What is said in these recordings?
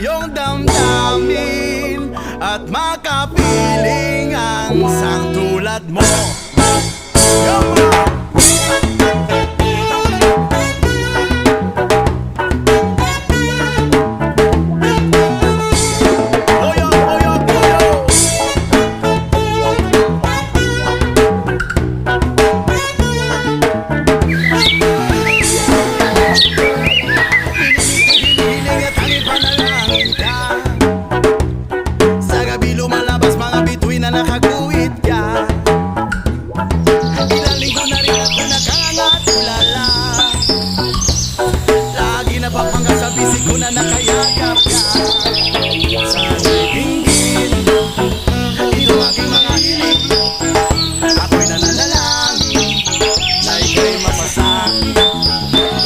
iyong damdamin at makapiling ang isang tulad mo. Nakaguhit ka. Ilang linggo na rin ako nakangatulala. Lagi na papangga sa bisig ko na nakayagap ka. Sa dinggin, iyong aking mga hiling. Ako'y nananalangin na ika'y mapasang.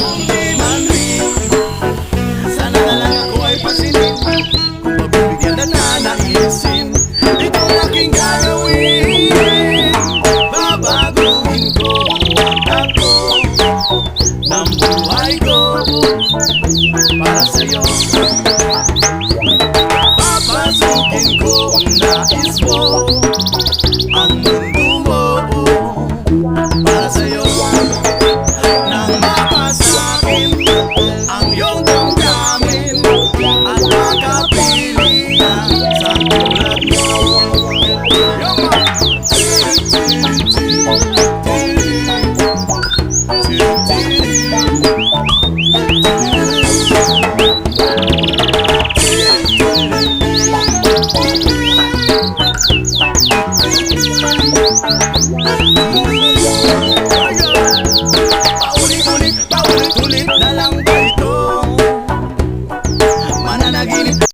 Kung di man rin, sana na lang ako ay pasilin. Kung pagbibigyan na nanaisin, ikaw aking gagawin. Babaguhin ko ang takbo ng buhay ko para sa'yo. Papasukin ko ang nais mo.